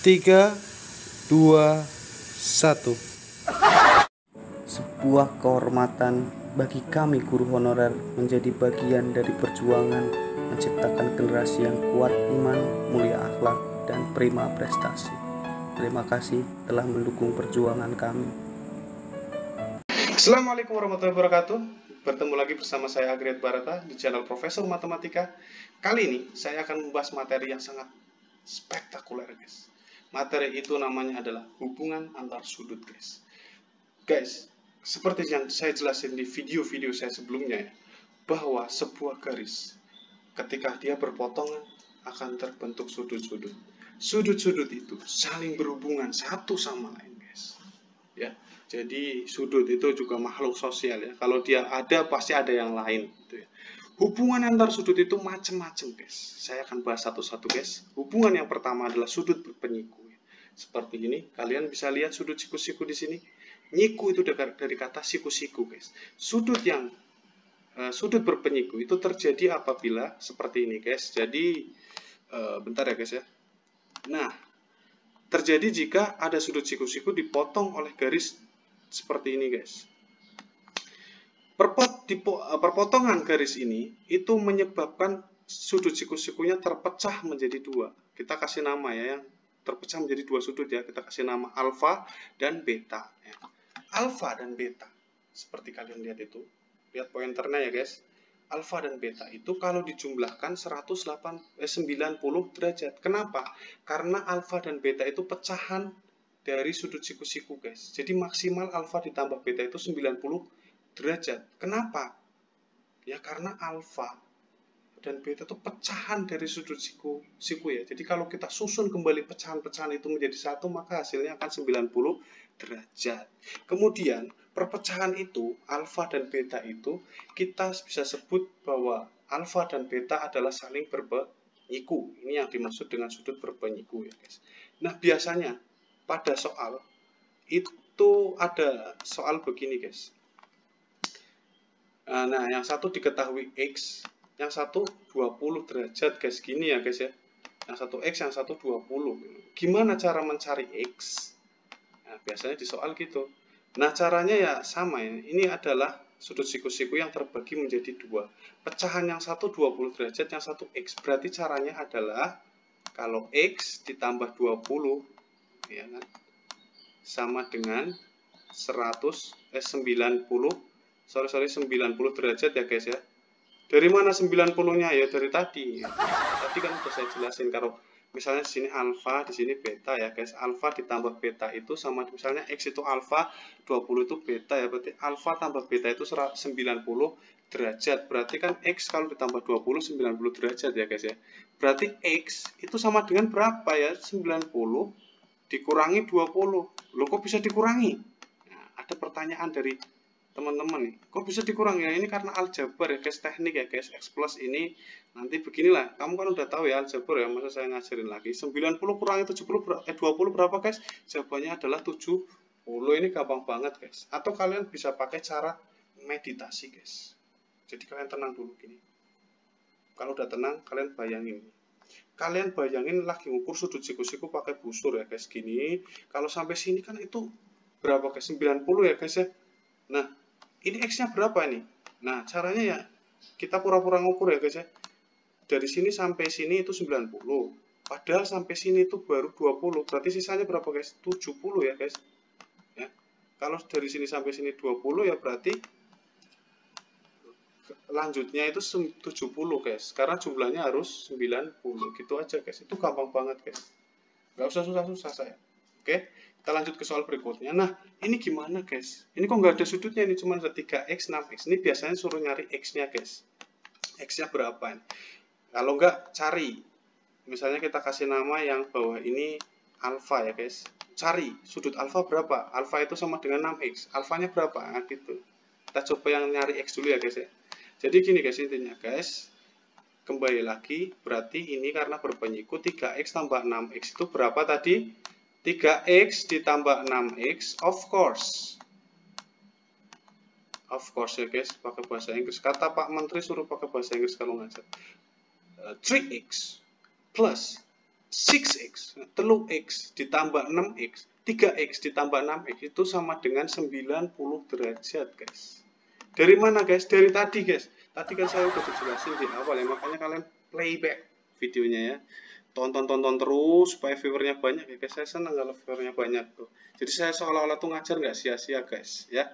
3, 2, 1. Sebuah kehormatan bagi kami guru honorer menjadi bagian dari perjuangan menciptakan generasi yang kuat iman, mulia akhlak, dan prima prestasi. Terima kasih telah mendukung perjuangan kami. Assalamualaikum warahmatullahi wabarakatuh. Bertemu lagi bersama saya Agriat Barata di channel Profesor Matematika. Kali ini saya akan membahas materi yang sangat spektakuler, guys. Materi itu namanya adalah hubungan antar sudut, guys. Guys, seperti yang saya jelasin di video-video saya sebelumnya ya, bahwa sebuah garis ketika dia berpotongan akan terbentuk sudut-sudut. Sudut-sudut itu saling berhubungan satu sama lain, guys. Ya, jadi sudut itu juga makhluk sosial ya. Kalau dia ada pasti ada yang lain gitu ya. Hubungan antar sudut itu macam-macam, guys. Saya akan bahas satu-satu, guys. Hubungan yang pertama adalah sudut berpenyiku. Seperti ini, kalian bisa lihat sudut siku-siku di sini. Nyiku itu dari kata siku-siku, guys. Sudut berpenyiku itu terjadi apabila seperti ini, guys. Jadi bentar ya, guys ya. Nah, terjadi jika ada sudut siku-siku dipotong oleh garis seperti ini, guys. Perpotongan garis ini itu menyebabkan sudut siku-sikunya terpecah menjadi dua. Kita kasih nama ya, yang terpecah menjadi dua sudut ya. Kita kasih nama alfa dan beta. Ya. Alfa dan beta, seperti kalian lihat itu. Lihat pointernya ya, guys. Alfa dan beta itu kalau dijumlahkan 90 derajat. Kenapa? Karena alfa dan beta itu pecahan dari sudut siku-siku, guys. Jadi maksimal alfa ditambah beta itu 90 derajat. Kenapa? Ya karena alfa dan beta itu pecahan dari sudut siku ya. Jadi kalau kita susun kembali pecahan-pecahan itu menjadi satu, maka hasilnya akan 90 derajat. Kemudian perpecahan itu, alfa dan beta itu, kita bisa sebut bahwa alfa dan beta adalah saling berpenyiku. Ini yang dimaksud dengan sudut berpenyiku ya, guys. Nah, biasanya pada soal itu ada soal begini, guys. Nah, yang satu diketahui X, yang satu 20 derajat, guys. Gini ya, guys ya. Yang satu X, yang satu 20. Gimana cara mencari X? Nah, biasanya di soal gitu. Nah, caranya ya sama ya. Ini adalah sudut siku-siku yang terbagi menjadi dua. Pecahan yang satu 20 derajat, yang satu X. Berarti caranya adalah kalau X ditambah 20 ya kan, sama dengan 90 derajat ya, guys ya. Dari mana 90-nya ya? Dari tadi. Tadi kan sudah saya jelasin kalau misalnya di sini alfa, di sini beta ya, guys. Alfa ditambah beta itu sama, misalnya X itu alfa, 20 itu beta ya. Berarti alfa tambah beta itu 90 derajat. Berarti kan X kalau ditambah 20 90 derajat ya, guys ya. Berarti X itu sama dengan berapa ya? 90 dikurangi 20. Loh, kok bisa dikurangi? Nah, ada pertanyaan dari teman-teman nih, kok bisa dikurangi ya? Ini karena aljabar ya, guys, teknik ya, guys. X plus ini nanti beginilah, kamu kan udah tahu ya aljabar ya, masa saya ngajarin lagi. 90 kurangi 20 berapa, guys? Jawabannya adalah 70. Ini gampang banget, guys. Atau kalian bisa pakai cara meditasi, guys. Jadi kalian tenang dulu gini. Kalau udah tenang, kalian bayangin lagi ngukur sudut siku-siku pakai busur ya, guys, gini. Kalau sampai sini kan itu berapa, guys? 90 ya, guys ya. Nah, ini X-nya berapa nih? Nah, caranya ya kita pura-pura ngukur ya, guys ya. Dari sini sampai sini itu 90. Padahal sampai sini itu baru 20. Berarti sisanya berapa, guys? 70 ya, guys. Ya. Kalau dari sini sampai sini 20 ya berarti lanjutnya itu 70, guys. Karena jumlahnya harus 90. Gitu aja, guys. Itu gampang banget, guys. Nggak usah susah-susah saya. Oke, kita lanjut ke soal berikutnya. Nah, ini gimana, guys? Ini kok nggak ada sudutnya, ini cuma ada 3X, 6X. Ini biasanya suruh nyari X-nya, guys. X-nya berapa ini? Kalau nggak, cari. Misalnya kita kasih nama yang bawah ini alfa ya, guys. Cari sudut alfa berapa? Alfa itu sama dengan 6X. Alfanya berapa? Nah, gitu. Kita coba yang nyari X dulu ya, guys ya. Jadi gini, guys, intinya, guys. Kembali lagi, berarti ini karena berpenyiku 3X tambah 6X itu berapa tadi? 3X ditambah 6X, of course. Of course ya, guys, pakai bahasa Inggris. Kata Pak Menteri suruh pakai bahasa Inggris kalau ngajar. 3X plus 6x, 3x ditambah 6x, 3x ditambah 6x itu sama dengan 90 derajat, guys. Dari mana, guys? Dari tadi, guys. Tadi kan saya udah jelasin di awal ya, makanya kalian playback videonya ya. Tonton terus supaya viewernya banyak ya, guys. Saya senang kalau viewernya banyak tuh. Jadi saya seolah-olah tuh ngajar nggak sia-sia, guys, ya.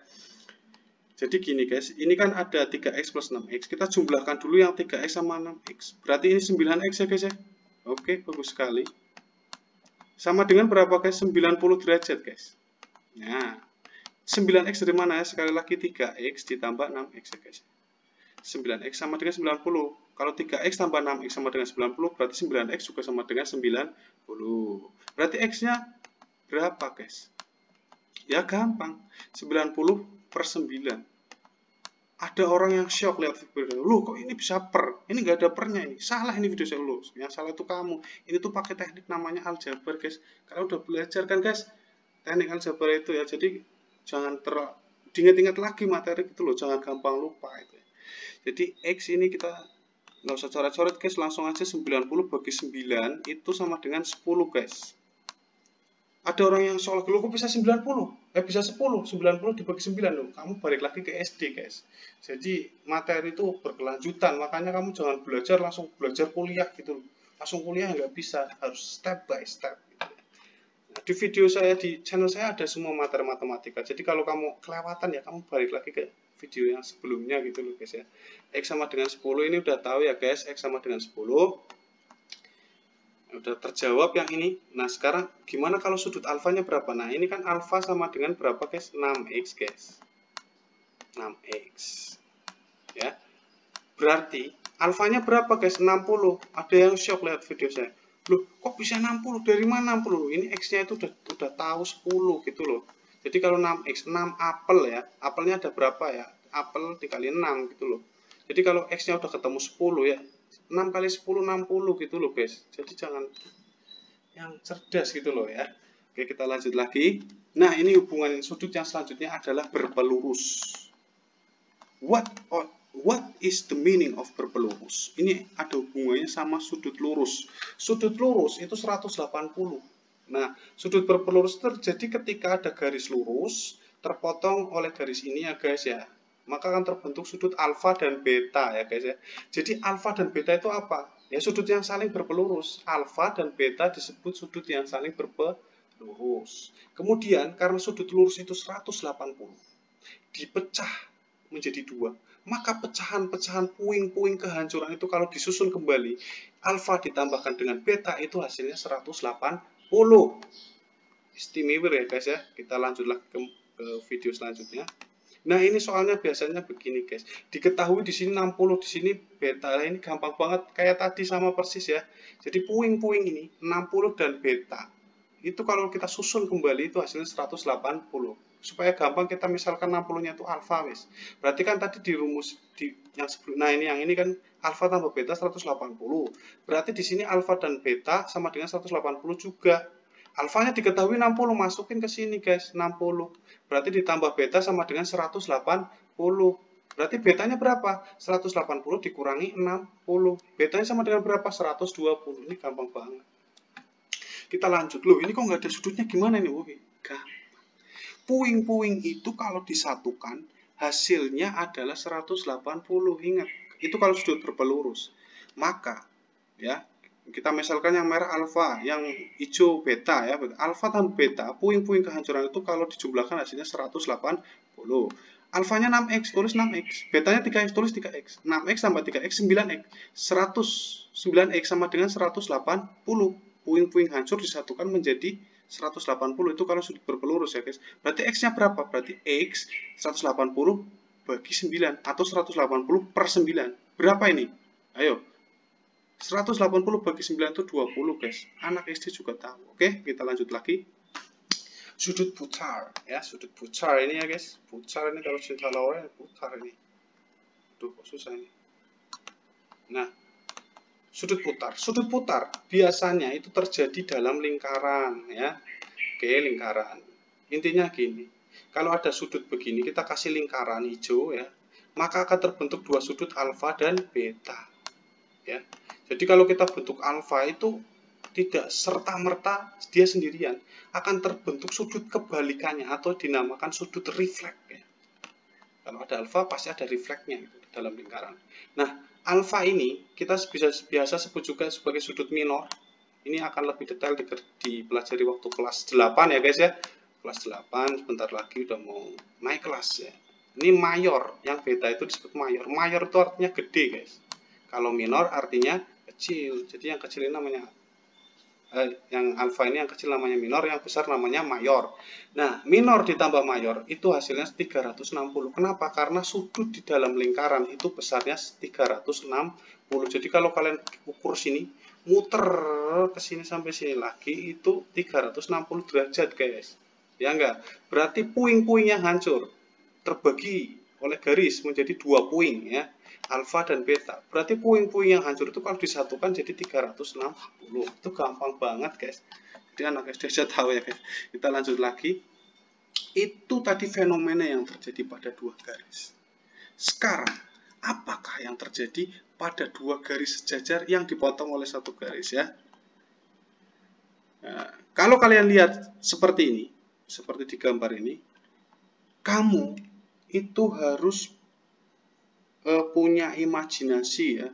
Jadi gini, guys, ini kan ada 3x plus 6x. Kita jumlahkan dulu yang 3x sama 6x. Berarti ini 9x ya, guys ya. Oke, bagus sekali. Sama dengan berapa, guys? 90 derajat, guys. Nah, 9x dari mana ya? Sekali lagi 3x ditambah 6x ya, guys. 9x sama dengan 90. Kalau 3x tambah 6x sama dengan 90, berarti 9x juga sama dengan 90. Berarti x-nya berapa, guys? Ya gampang. 90 per 9. Ada orang yang shock lihat video, lu kok ini bisa per? Ini nggak ada pernya ini. Salah ini video saya lu. Yang salah itu kamu. Ini tuh pakai teknik namanya aljabar, guys. Kalau udah belajar kan, guys, teknik aljabar itu ya. Jadi jangan diingat-ingat lagi materi itu loh. Jangan gampang lupa itu. Jadi x ini kita nggak usah coret-coret, guys. Langsung aja 90 bagi 9 itu sama dengan 10, guys. Ada orang yang soal dulu kok bisa 90? Bisa 10, 90 dibagi 9 loh. Kamu balik lagi ke SD, guys. Jadi materi itu berkelanjutan, makanya kamu jangan belajar langsung belajar kuliah gitu. Langsung kuliah nggak bisa, harus step by step. Nah, di video saya di channel saya ada semua materi matematika. Jadi kalau kamu kelewatan ya kamu balik lagi ke video yang sebelumnya gitu loh, guys ya. X sama dengan 10 ini udah tahu ya, guys. X sama dengan 10. Udah terjawab yang ini. Nah, sekarang gimana kalau sudut alfanya berapa? Nah, ini kan alfa sama dengan berapa, guys? 6x, guys. 6x. Ya. Berarti alfanya berapa, guys? 60. Ada yang shock lihat video saya. Loh, kok bisa 60? Dari mana 60? Ini x-nya itu udah tahu 10 gitu loh. Jadi kalau 6x, 6 apel ya. Apelnya ada berapa ya? Apel dikali 6 gitu loh. Jadi kalau x-nya udah ketemu 10 ya, 6 kali 10, 60 gitu loh, guys. Jadi jangan yang cerdas gitu loh ya. Oke, kita lanjut lagi. Nah, ini hubungan sudut yang selanjutnya adalah berpelurus. What is the meaning of berpelurus? Ini ada hubungannya sama sudut lurus. Sudut lurus itu 180. Nah, sudut berpelurus terjadi ketika ada garis lurus terpotong oleh garis ini ya, guys ya. Maka akan terbentuk sudut alfa dan beta ya, guys ya. Jadi alfa dan beta itu apa? Ya sudut yang saling berpelurus. Alfa dan beta disebut sudut yang saling berpelurus. Kemudian karena sudut lurus itu 180 dipecah menjadi dua, maka pecahan-pecahan puing-puing kehancuran itu kalau disusun kembali, alfa ditambahkan dengan beta itu hasilnya 180. Istimewa ya, guys ya. Kita lanjut lagi ke video selanjutnya. Nah, ini soalnya biasanya begini, guys. Diketahui di sini 60, di sini beta. Ini gampang banget kayak tadi sama persis ya. Jadi puing-puing ini 60 dan beta. Itu kalau kita susun kembali itu hasilnya 180. Supaya gampang kita misalkan 60-nya itu alfa, wis. Berarti kan tadi di rumus yang sebelum. Nah, ini yang ini kan alfa tambah beta 180. Berarti di sini alfa dan beta sama dengan 180 juga. Alfanya diketahui 60, masukin ke sini, guys, 60. Berarti ditambah beta sama dengan 180. Berarti betanya berapa? 180 dikurangi 60. Betanya sama dengan berapa? 120. Ini gampang banget. Kita lanjut. Loh, ini kok nggak ada sudutnya gimana nih? Gampang. Puing-puing itu kalau disatukan, hasilnya adalah 180. Ingat, itu kalau sudut berpelurus. Maka, ya, kita misalkan yang merah alfa, yang hijau beta ya. Alfa dan beta, puing-puing kehancuran itu kalau dijumlahkan hasilnya 180. Alfanya 6x, tulis 6x. Betanya 3x, tulis 3x. 6x tambah 3x, 9x. 9x sama dengan 180. Puing-puing hancur disatukan menjadi 180. Itu kalau sudut berpelurus ya, guys. Berarti x-nya berapa? Berarti x 180 bagi 9 atau 180 per 9. Berapa ini? Ayo. 180 bagi 9 itu 20, guys. Anak SD juga tahu. Oke, kita lanjut lagi. Sudut putar, ya, sudut putar ini ya, guys. Putar ini kalau cinta lawan putar ini. Duh, kok susah ini. Nah, sudut putar. Sudut putar biasanya itu terjadi dalam lingkaran, ya. Oke, lingkaran. Intinya gini. Kalau ada sudut begini, kita kasih lingkaran hijau ya, maka akan terbentuk dua sudut alfa dan beta. Ya. Jadi kalau kita bentuk alfa itu tidak serta-merta dia sendirian, akan terbentuk sudut kebalikannya atau dinamakan sudut refleks ya. Kalau ada alfa pasti ada refleksnya gitu, dalam lingkaran. Nah, alfa ini kita biasa sebut juga sebagai sudut minor. Ini akan lebih detail dipelajari waktu kelas 8 ya guys ya. Kelas 8 sebentar lagi udah mau naik kelas ya. Ini mayor, yang beta itu disebut mayor. Mayor itu artinya gede guys. Kalau minor artinya kecil. Jadi yang kecil ini namanya yang alfa ini yang kecil namanya minor, yang besar namanya mayor. Nah, minor ditambah mayor itu hasilnya 360. Kenapa? Karena sudut di dalam lingkaran itu besarnya 360. Jadi kalau kalian ukur sini, muter ke sini sampai sini lagi itu 360 derajat, guys. Ya enggak? Berarti puing-puing yang hancur terbagi oleh garis menjadi 2 puing ya. Alfa dan beta. Berarti puing-puing yang hancur itu kalau disatukan jadi 360. Itu gampang banget guys. Jadi anak SD sudah tahu ya guys. Kita lanjut lagi. Itu tadi fenomena yang terjadi pada 2 garis. Sekarang, apakah yang terjadi pada 2 garis sejajar yang dipotong oleh 1 garis ya? Nah, kalau kalian lihat seperti ini, seperti di gambar ini, kamu itu harus punya imajinasi ya.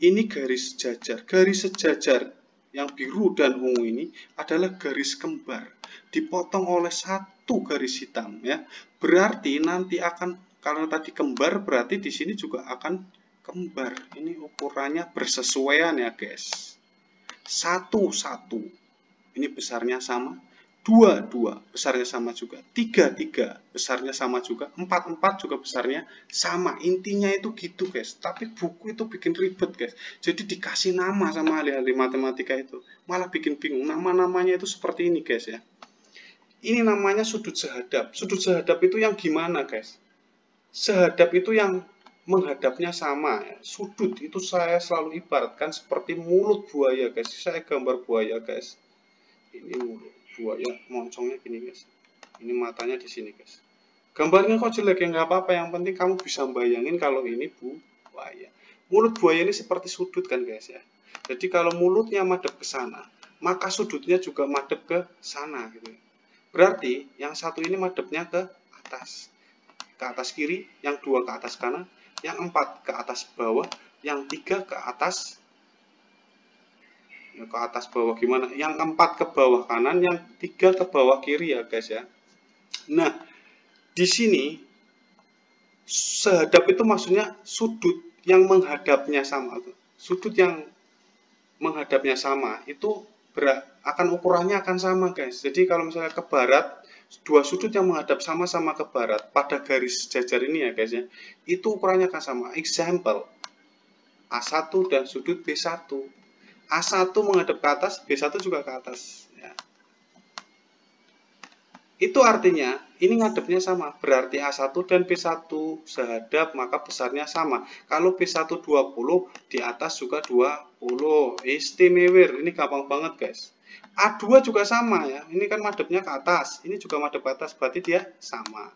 Ini garis sejajar. Garis sejajar yang biru dan ungu ini adalah garis kembar. Dipotong oleh 1 garis hitam ya. Berarti nanti akan, karena tadi kembar berarti di sini juga akan kembar. Ini ukurannya bersesuaian ya guys. 1, 1. Ini besarnya sama. 2, 2 besarnya sama juga. 3, 3 besarnya sama juga. 4, 4 juga besarnya sama. Intinya itu gitu guys. Tapi buku itu bikin ribet guys. Jadi dikasih nama sama ahli-ahli matematika itu. Malah bikin bingung. Nama-namanya itu seperti ini guys ya. Ini namanya sudut sehadap. Sudut sehadap itu yang gimana guys? Sehadap itu yang menghadapnya sama ya. Sudut itu saya selalu ibaratkan seperti mulut buaya guys. Saya gambar buaya guys. Ini mulut buaya, moncongnya gini guys. Ini matanya di sini guys. Gambarnya kok jelek ya, nggak apa-apa. Yang penting kamu bisa bayangin kalau ini buaya. Mulut buaya ini seperti sudut kan guys ya. Jadi kalau mulutnya madep ke sana, maka sudutnya juga madep ke sana gitu. Berarti yang satu ini madepnya ke atas kiri, yang 2 ke atas kanan, yang 4 ke atas bawah, yang 3 ke atas bawah gimana? Yang 4 ke bawah kanan, yang 3 ke bawah kiri ya guys ya. Nah, di sini sehadap itu maksudnya sudut yang menghadapnya sama. Sudut yang menghadapnya sama itu akan ukurannya akan sama guys. Jadi kalau misalnya ke barat, 2 sudut yang menghadap sama-sama ke barat pada garis sejajar ini ya guys ya, itu ukurannya akan sama. Example, A1 dan sudut B1. A1 menghadap ke atas, B1 juga ke atas ya. Itu artinya ini ngadepnya sama, berarti A1 dan B1 sehadap, maka besarnya sama. Kalau B1 20, di atas juga 20. Istimewa, ini gampang banget guys. A2 juga sama ya, ini kan madepnya ke atas, ini juga madep ke atas, berarti dia sama.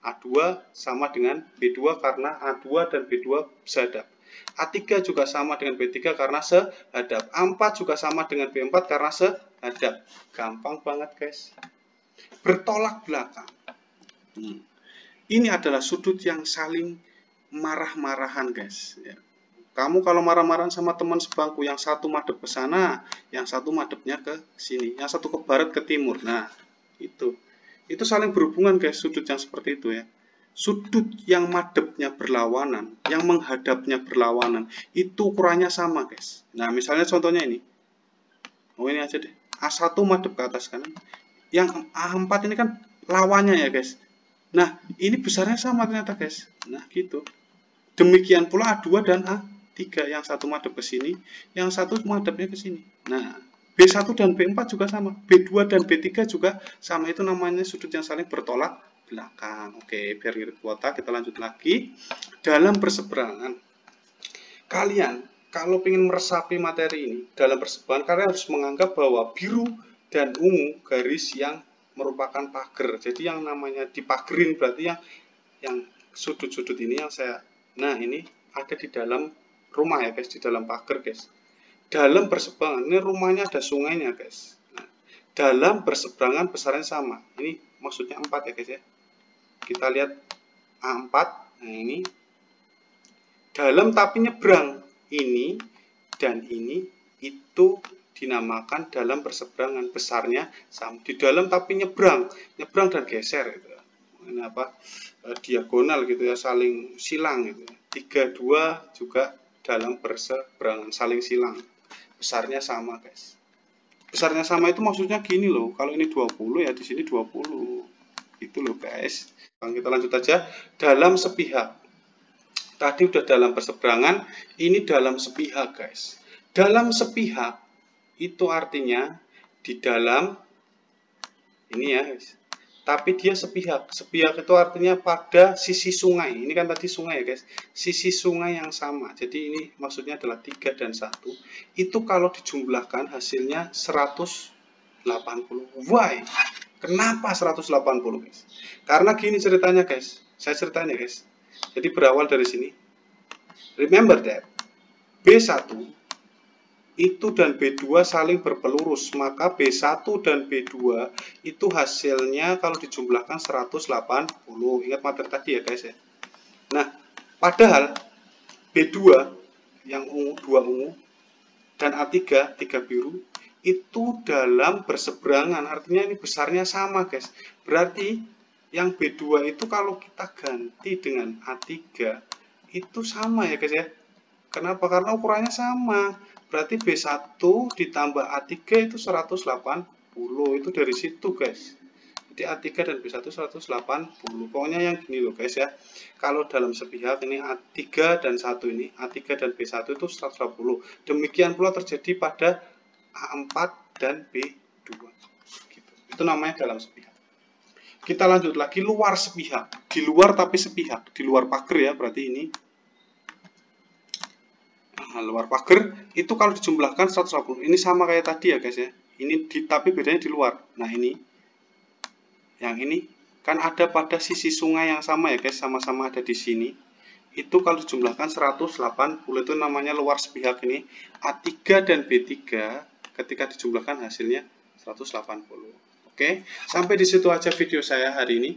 A2 sama dengan B2 karena A2 dan B2 sehadap. A3 juga sama dengan B3 karena sehadap. A4 juga sama dengan B4 karena sehadap. Gampang banget guys. Bertolak belakang. Ini adalah sudut yang saling marah-marahan guys. Kamu kalau marah-marahan sama teman sebangku, yang satu madep ke sana, yang satu madepnya ke sini, yang satu ke barat ke timur. Nah, itu saling berhubungan guys, sudut yang seperti itu ya. Sudut yang madepnya berlawanan, yang menghadapnya berlawanan, itu ukurannya sama guys. Nah, misalnya contohnya ini. Oh, ini aja deh. A1 madep ke atas kanan. Yang A4 ini kan lawannya ya guys. Nah, ini besarnya sama ternyata guys. Nah, gitu. Demikian pula A2 dan A3, yang satu madep ke sini, yang satu madepnya ke sini. Nah, B1 dan B4 juga sama. B2 dan B3 juga sama. Itu namanya sudut yang saling bertolak belakang. Oke, biar ngirit kuota, kita lanjut lagi. Dalam perseberangan, kalian kalau ingin meresapi materi ini, dalam perseberangan kalian harus menganggap bahwa biru dan ungu garis yang merupakan pagar. Jadi yang namanya dipagerin berarti yang sudut-sudut ini yang saya, nah ini ada di dalam rumah ya guys, di dalam pagar guys. dalam berseberangan. Ini rumahnya ada sungainya, guys. Nah, dalam berseberangan besarnya sama. Ini maksudnya 4 ya, guys ya. Kita lihat A4. Nah, ini dalam tapi nyebrang. Ini dan ini itu dinamakan dalam berseberangan, besarnya sama. Di dalam tapi nyebrang dan geser gitu. Ini apa? Diagonal gitu ya, saling silang gitu. 3, 2 juga dalam berseberangan, saling silang. Besarnya sama, guys. Besarnya sama itu maksudnya gini loh. Kalau ini 20 ya di sini 20. Itu loh, guys. Kita lanjut aja. Dalam sepihak. Tadi udah dalam berseberangan, ini dalam sepihak, guys. Dalam sepihak itu artinya di dalam ini ya, guys. Tapi dia sepihak. Sepihak itu artinya pada sisi sungai. Ini kan tadi sungai ya, guys. Sisi sungai yang sama. Jadi ini maksudnya adalah 3 dan 1. Itu kalau dijumlahkan hasilnya 180. Why? Kenapa 180, guys? Karena gini ceritanya, guys. Saya ceritain ya, guys. Jadi berawal dari sini. Remember that B1 itu dan B2 saling berpelurus, maka B1 dan B2 itu hasilnya kalau dijumlahkan 180. Ingat materi tadi ya, guys ya. Nah, padahal B2 yang ungu, 2 ungu, dan A3, 3 biru, itu dalam berseberangan, artinya ini besarnya sama, guys. Berarti yang B2 itu kalau kita ganti dengan A3 itu sama ya, guys ya. Kenapa? Karena ukurannya sama. Berarti B1 ditambah A3 itu 180. Itu dari situ, guys. Jadi A3 dan B1 180. Pokoknya yang gini loh, guys ya. Kalau dalam sepihak ini A3 dan 1 ini, A3 dan B1 itu 180. Demikian pula terjadi pada A4 dan B2. Gitu. Itu namanya dalam sepihak. Kita lanjut lagi luar sepihak. Di luar tapi sepihak. Di luar pagar ya, berarti ini. Nah, luar pagar itu kalau dijumlahkan 180. Ini sama kayak tadi ya, guys ya. Ini tapi bedanya di luar. Nah, ini. Yang ini kan ada pada sisi sungai yang sama ya, guys, sama-sama ada di sini. Itu kalau dijumlahkan 180 itu namanya luar sepihak ini. A3 dan B3 ketika dijumlahkan hasilnya 180. Oke, sampai di situ aja video saya hari ini.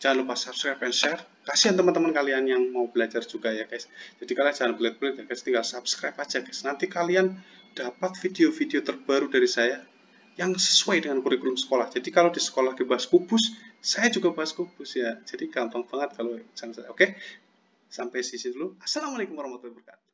Jangan lupa subscribe dan share. Kasihan teman-teman kalian yang mau belajar juga ya, guys. Jadi kalian jangan pelit-pelit ya, guys. Tinggal subscribe aja, guys. Nanti kalian dapat video-video terbaru dari saya yang sesuai dengan kurikulum sekolah. Jadi kalau di sekolah dibahas kubus, saya juga bahas kubus ya. Jadi gampang banget kalau jangan. Oke. Sampai sini dulu. Assalamualaikum warahmatullahi wabarakatuh.